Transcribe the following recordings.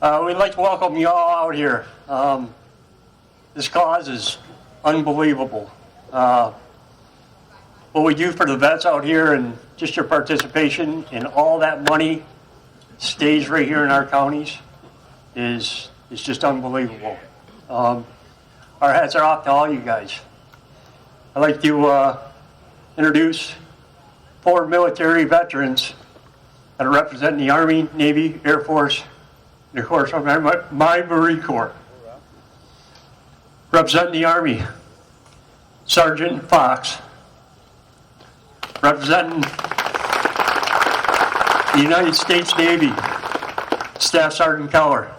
We'd like to welcome you all out here. This cause is unbelievable. What we do for the vets out here and just your participation and all that money stays right here in our counties is just unbelievable. Our hats are off to all you guys. I'd like to introduce 4 military veterans that are representing the Army, Navy, Air Force, and of course my Marine Corps. Representing the Army, Sergeant Fox. Representing the United States Navy, Staff Sergeant Keller.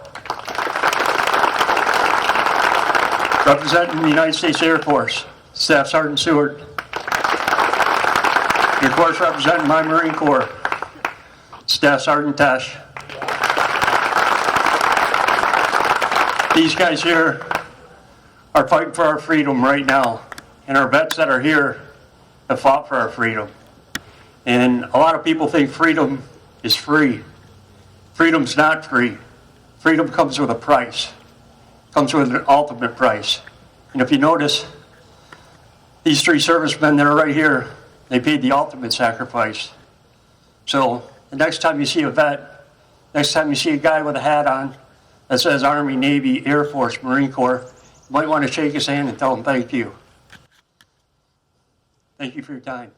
Representing the United States Air Force, Staff Sergeant Seward. And of course, representing my Marine Corps, Staff Sergeant Tesh. These guys here are fighting for our freedom right now, and our vets that are here have fought for our freedom. And a lot of people think freedom is free. Freedom's not free. Freedom comes with a price. Comes with an ultimate price. And if you notice, these 3 servicemen that are right here, they paid the ultimate sacrifice. So the next time you see a vet, next time you see a guy with a hat on that says Army, Navy, Air Force, Marine Corps, you might want to shake his hand and tell him thank you. Thank you for your time.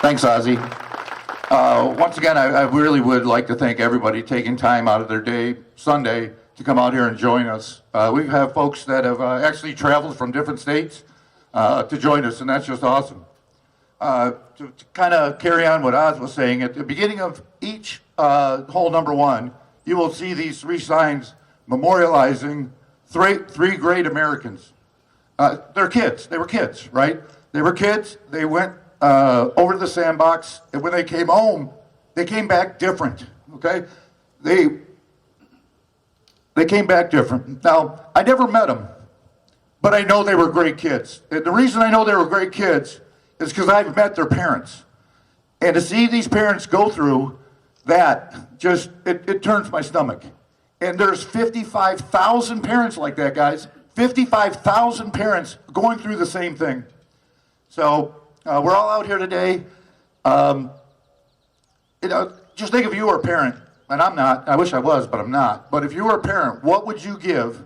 Thanks, Ozzy. Once again, I really would like to thank everybody taking time out of their day, Sunday, to come out here and join us. We have folks that have actually traveled from different states to join us, and that's just awesome. To kind of carry on what Oz was saying, at the beginning of each hole number 1, you will see these 3 signs memorializing three great Americans. They're kids. They were kids, right? They were kids. They went over to the sandbox, and when they came home, they came back different, okay? They came back different. Now, I never met them, but I know they were great kids. And the reason I know they were great kids is because I've met their parents. And to see these parents go through that, just, it turns my stomach. And there's 55,000 parents like that, guys. 55,000 parents going through the same thing. So we're all out here today. Just think if you were a parent, and I'm not. I wish I was, but I'm not. But if you were a parent, what would you give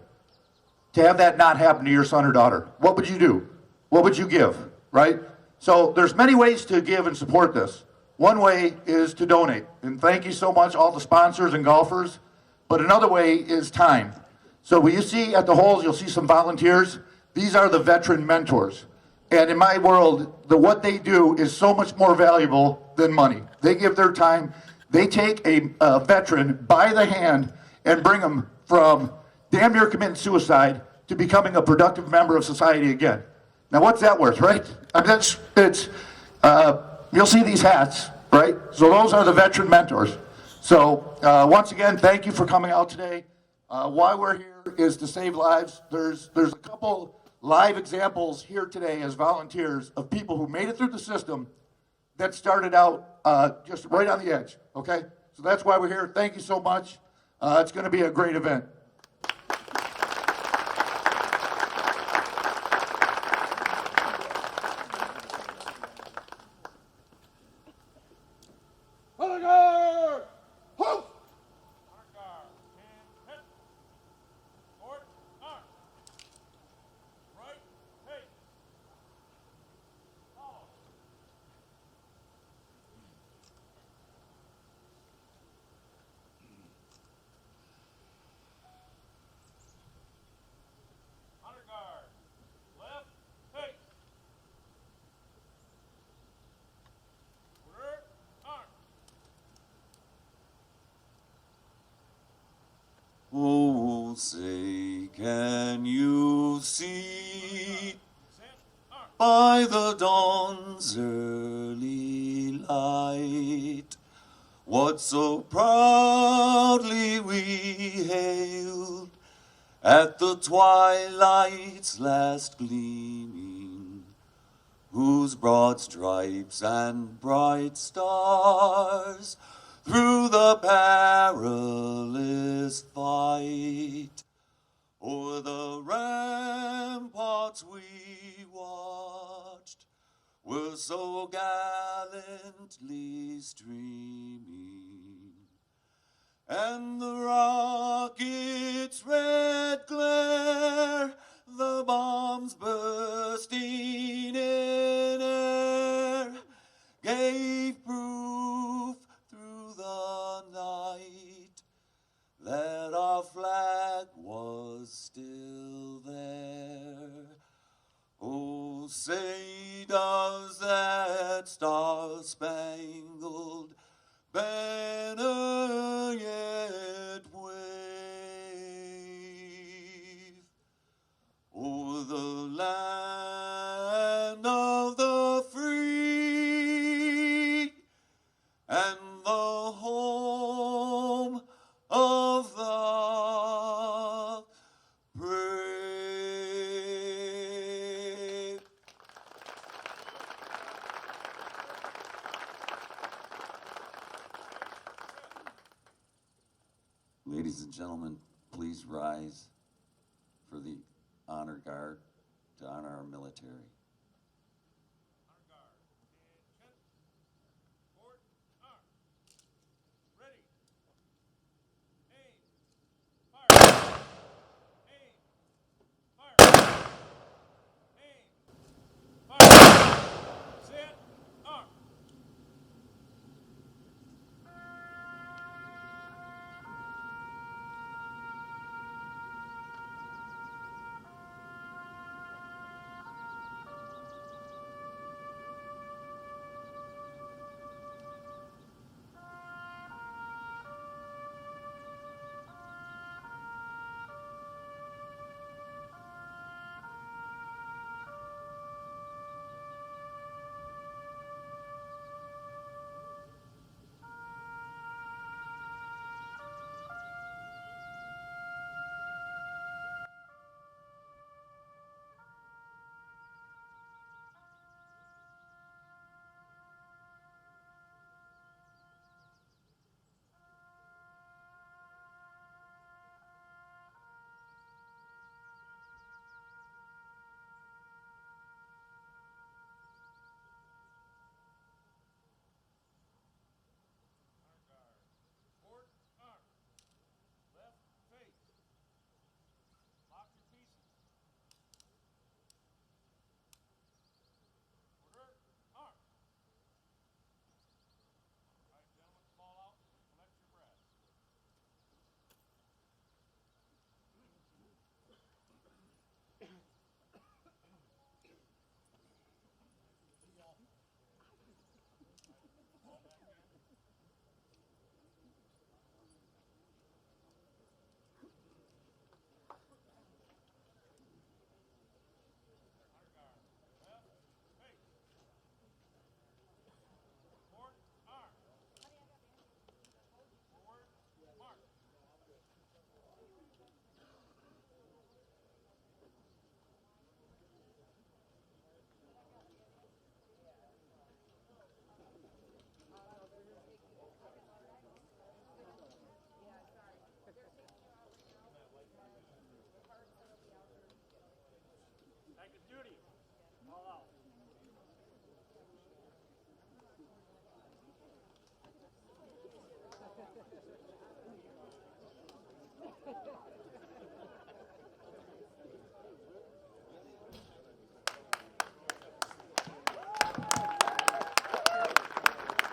to have that not happen to your son or daughter? What would you do? What would you give, right? So there's many ways to give and support this. One way is to donate. And thank you so much, all the sponsors and golfers. But another way is time. So when you see at the holes, you'll see some volunteers. These are the veteran mentors. And in my world, what they do is so much more valuable than money. They give their time. They take a veteran by the hand and bring them from damn near committing suicide to becoming a productive member of society again. Now, what's that worth, right? I mean, you'll see these hats, right? So those are the veteran mentors. So once again, thank you for coming out today. Why we're here is to save lives. There's a couple live examples here today as volunteers of people who made it through the system that started out just right on the edge, okay? So that's why we're here. Thank you so much. It's going to be a great event. Oh, say, can you see by the dawn's early light what so proudly we hailed at the twilight's last gleaming, whose broad stripes and bright stars through the perilous fight. O'er the ramparts we watched were so gallantly streaming, and the rocket's red glare, the bombs bursting in air, gave proof through the night that our flag was still there. Oh, say does that star-spangled banner yet wave o'er the land of the free and the home of the brave? Ladies and gentlemen, please rise for the honor guard to honor our military.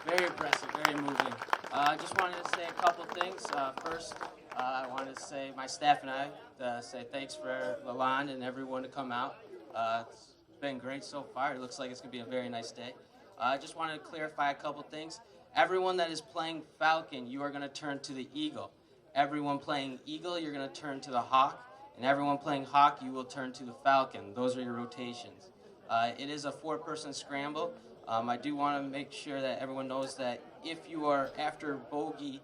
Very impressive, very moving. I just wanted to say a couple things. First, I wanted to say my staff and I say thanks for Lalonde and everyone to come out. It's been great so far. It looks like it's going to be a very nice day. I just wanted to clarify a couple things. Everyone that is playing Falcon, you are going to turn to the Eagle. Everyone playing Eagle, you're going to turn to the Hawk. And everyone playing Hawk, you will turn to the Falcon. Those are your rotations. It is a four-person scramble. I do want to make sure that everyone knows that if you are after bogey,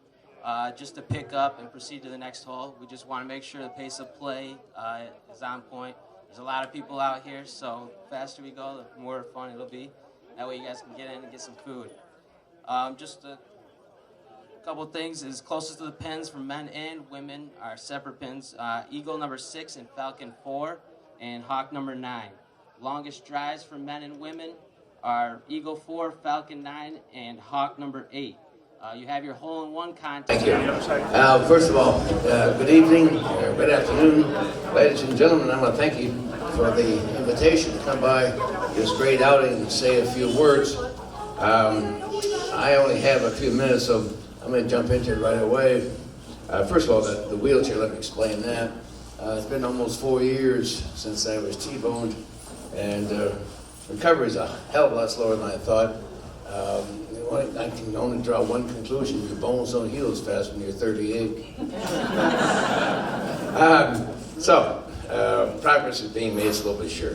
just to pick up and proceed to the next hole, we just want to make sure the pace of play is on point. There's a lot of people out here, so the faster we go, the more fun it'll be. That way you guys can get in and get some food. Just to couple things is closest to the pins for men and women are separate pins. Eagle number 6 and Falcon 4 and Hawk number 9. Longest drives for men and women are Eagle 4, Falcon 9, and Hawk number 8. You have your hole-in-one contest. Thank you. First of all, good evening, good afternoon, ladies and gentlemen. I want to thank you for the invitation to come by this great outing and say a few words. I only have a few minutes, so I'm going to jump into it right away. First of all, the wheelchair, let me explain that. It's been almost 4 years since I was T-boned, and recovery is a hell of a lot slower than I thought. I can only draw one conclusion: your bones don't heal as fast when you're 38. Progress is being made slowly but sure.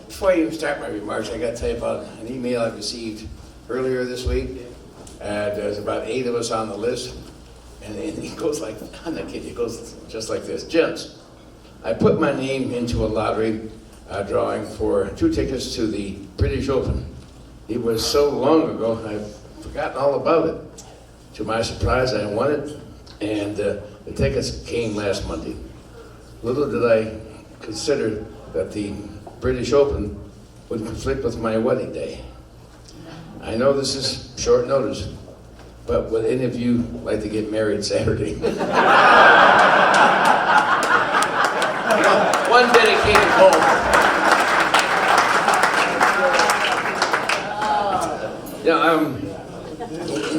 Before I even start my remarks, I got to tell you about an email I received earlier this week. There's about 8 of us on the list, and it goes like, I'm not kidding, it goes just like this. Gents, I put my name into a lottery drawing for 2 tickets to the British Open. It was so long ago, I've forgotten all about it. To my surprise, I won it, and the tickets came last Monday. Little did I consider that the British Open would conflict with my wedding day. I know this is short notice, but would any of you like to get married Saturday? One dedicated home.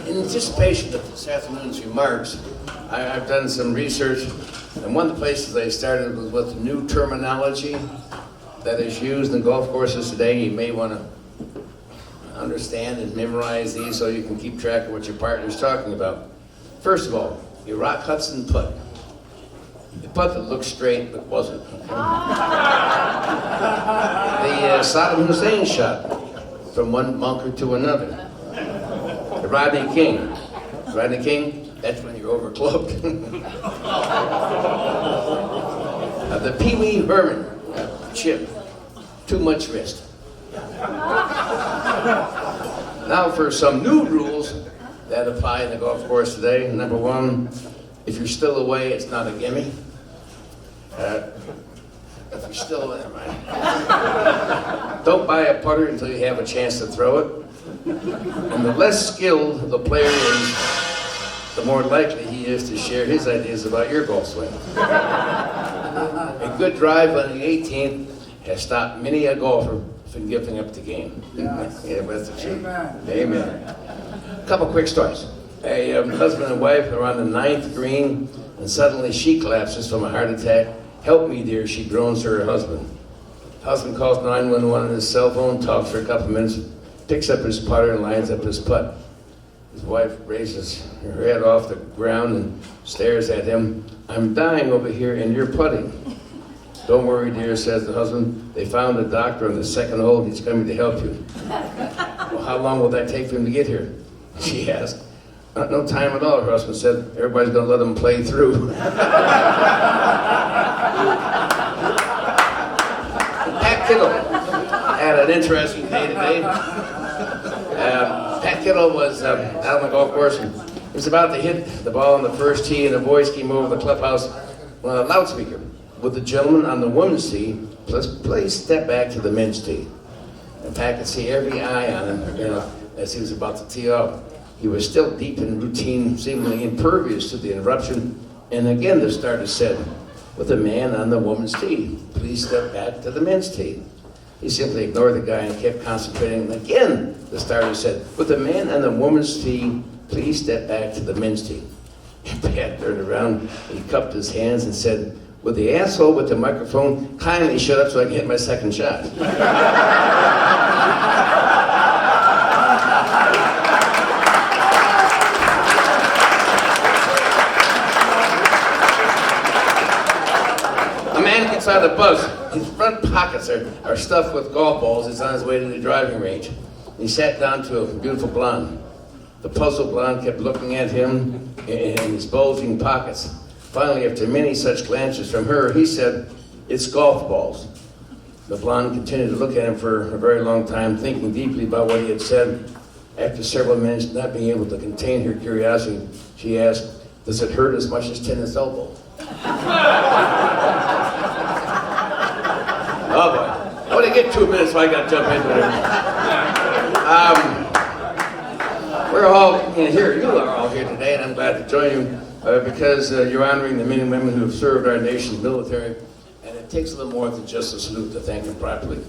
In anticipation of this afternoon's remarks, I've done some research, and one of the places I started was with new terminology that is used in golf courses today. You may want to understand and memorize these so you can keep track of what your partner's talking about. First of all, your Rock Hudson putt. The putt that looked straight but wasn't. The Saddam Hussein shot from one bunker to another. The Rodney King. Rodney King, that's when you're overclubbed. The Pee Wee Herman chip. Too much wrist. Now for some new rules that apply in the golf course today. Number 1, if you're still away, it's not a gimme. If you're still there, right? Don't buy a putter until you have a chance to throw it. And the less skilled the player is, the more likely he is to share his ideas about your golf swing. A good drive on the 18th has stopped many a golfer from giving up the game. Yes. Yeah, that's the truth. Amen. Amen. A couple quick stories. A husband and wife are on the 9th green, and suddenly she collapses from a heart attack. "Help me, dear," she groans to her husband. Husband calls 911 on his cell phone, talks for a couple minutes, picks up his putter and lines up his putt. His wife raises her head off the ground and stares at him. "I'm dying over here and you're putting." "Don't worry, dear," says the husband. "They found a doctor on the 2nd hole. He's coming to help you." "Well, how long will that take for him to get here?" she asked. "No time at all," her husband said. "Everybody's going to let him play through." Pat Kittle had an interesting day today. Pat Kittle was out on the golf course, and he was about to hit the ball on the first tee, and a voice came over the clubhouse on a loudspeaker. "With the gentleman on the women's tee, please step back to the men's tee." And Pat could see every eye on him, as he was about to tee off. He was still deep in routine, seemingly impervious to the interruption. And again, the starter said, "With the man on the woman's tee, please step back to the men's tee." He simply ignored the guy and kept concentrating. And again, the starter said, "With the man on the woman's tee, please step back to the men's tee." And Pat turned around, he cupped his hands and said, "Would the asshole with the microphone kindly shut up so I can hit my second shot?" A man gets out of the bus. His front pockets are stuffed with golf balls. He's on his way to the driving range. He sat down to a beautiful blonde. The puzzled blonde kept looking at him in his bulging pockets. Finally, after many such glances from her, he said, "It's golf balls." The blonde continued to look at him for a very long time, thinking deeply about what he had said. After several minutes, not being able to contain her curiosity, she asked, "Does it hurt as much as tennis elbow?" Oh boy. I only get 2 minutes, so I got to jump into it. We're all here, you are all here today, and I'm glad to join you because you're honoring the men and women who have served our nation's military, and it takes a little more than just a salute to thank them properly.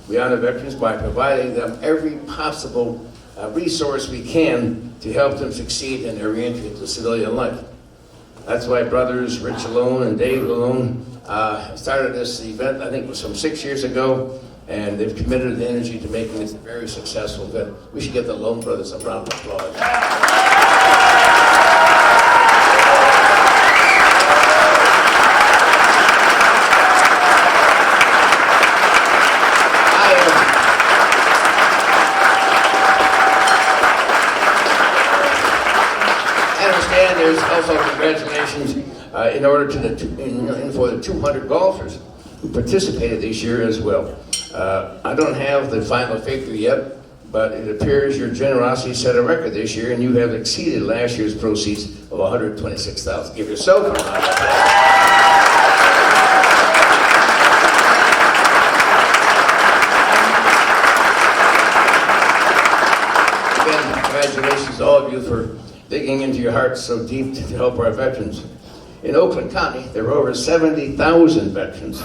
We honor veterans by providing them every possible resource we can to help them succeed in their reentry into civilian life. That's why brothers Rich Alone and Dave Alone started this event, I think it was from 6 years ago, and they've committed the energy to making this a very successful event. We should give the Alone brothers a round of applause. There's also congratulations in order to for the 200 golfers who participated this year as well. I don't have the final figure yet, but it appears your generosity set a record this year, and you have exceeded last year's proceeds of $126,000. Give yourself a round of applause. Congratulations to all of you for digging into your hearts so deep to help our veterans. In Oakland County, there are over 70,000 veterans,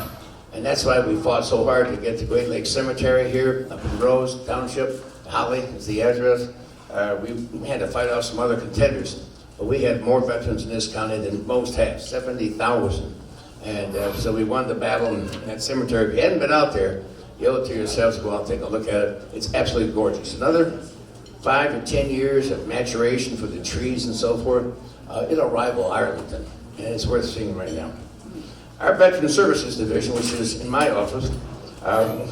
and that's why we fought so hard to get the Great Lakes Cemetery here, up in Rose Township. Holly is the address. We had to fight off some other contenders, but we had more veterans in this county than most have, 70,000. And so we won the battle in that cemetery. If you hadn't been out there, you owe it to yourselves to go out and take a look at it. It's absolutely gorgeous. Another 5 to 10 years of maturation for the trees and so forth, it'll rival Arlington, and it's worth seeing right now. Our Veteran Services Division, which is in my office,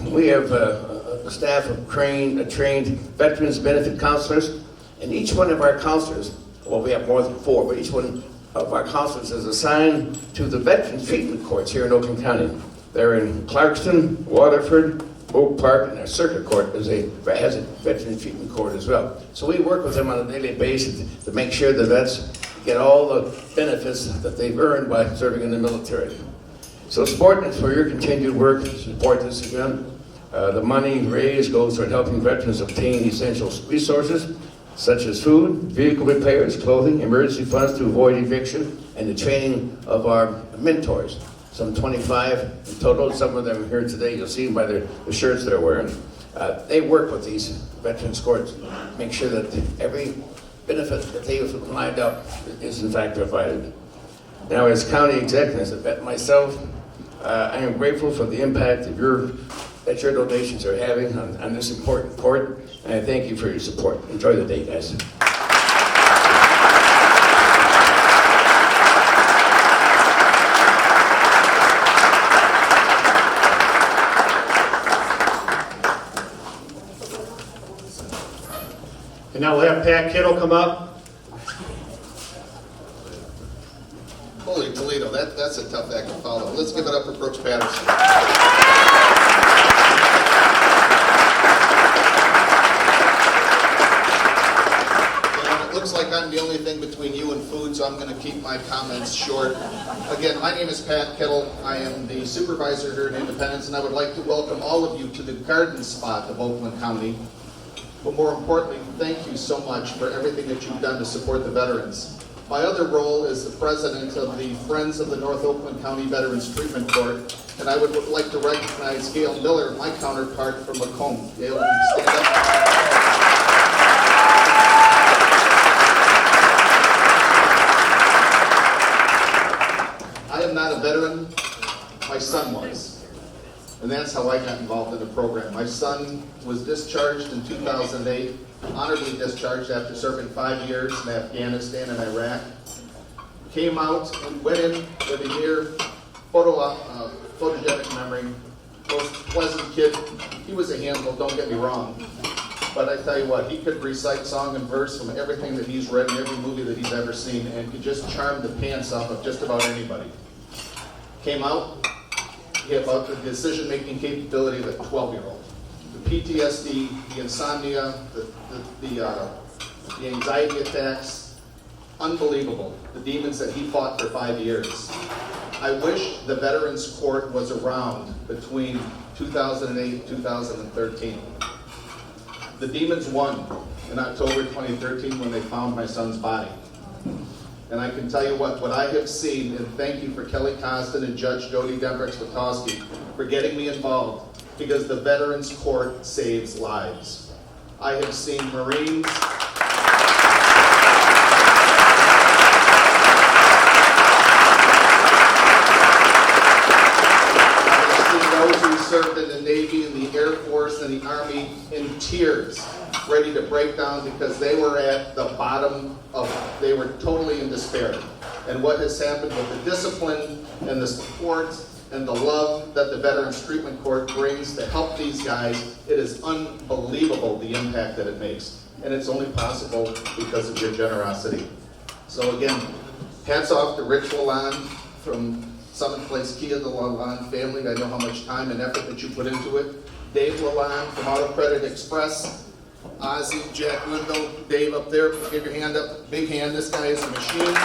we have a staff of trained veterans benefit counselors, and each one of our counselors, well, we have more than 4, but each one of our counselors is assigned to the veteran treatment courts here in Oakland County. They're in Clarkston, Waterford, Oak Park, and our circuit court has a veteran treatment court as well. So we work with them on a daily basis to make sure the vets get all the benefits that they've earned by serving in the military. So support us for your continued work, support this event. The money raised goes toward helping veterans obtain essential resources such as food, vehicle repairs, clothing, emergency funds to avoid eviction, and the training of our mentors. Some 25 in total. Some of them are here today. You'll see them by the shirts they're wearing. They work with these veterans courts, make sure that every benefit that they have lined up is in fact provided. Now, as county executive, as a vet myself, I am grateful for the impact that your donations are having on this important court, and I thank you for your support. Enjoy the day, guys. And now we'll have Pat Kittle come up. Holy Toledo, that's a tough act to follow. Let's give it up for Brooks Patterson. It looks like I'm the only thing between you and food, so I'm going to keep my comments short. Again, my name is Pat Kittle. I am the supervisor here in Independence, and I would like to welcome all of you to the garden spot of Oakland County. But more importantly, thank you so much for everything that you've done to support the veterans. My other role is the president of the Friends of the North Oakland County Veterans Treatment Court, and I would like to recognize Gail Miller, my counterpart from Macomb. Gail, will you stand up? I am not a veteran. My son was. And that's how I got involved in the program. My son was discharged in 2008, honorably discharged after serving 5 years in Afghanistan and Iraq. Came out and went in with a near photogenic memory. Most pleasant kid. He was a handful, don't get me wrong. But I tell you what, he could recite song and verse from everything that he's read in every movie that he's ever seen, and could just charm the pants off of just about anybody. Came out. He had about the decision-making capability of a 12-year-old. the PTSD, the insomnia, the anxiety attacks, unbelievable. The demons that he fought for 5 years. I wish the Veterans Court was around between 2008 and 2013. The demons won in October 2013 when they found my son's body. And I can tell you what I have seen, and thank you for Kelly Costin and Judge Jody Dembrick-Swatowski for getting me involved, because the Veterans Court saves lives. I have seen Marines, those who served in the Navy and the Air Force and the Army in tears, ready to break down because they were at the bottom of, they were totally in despair. And what has happened with the discipline and the support and the love that the Veterans Treatment Court brings to help these guys, it is unbelievable the impact that it makes. And it's only possible because of your generosity. So again, hats off to Rich Lalonde from Summit Place Kia, the Lalonde family. I know how much time and effort that you put into it. Dave Lalonde from Auto Credit Express. Ozzy, Jack Lindo, Dave up there, give your hand up. Big hand, this guy is a machine.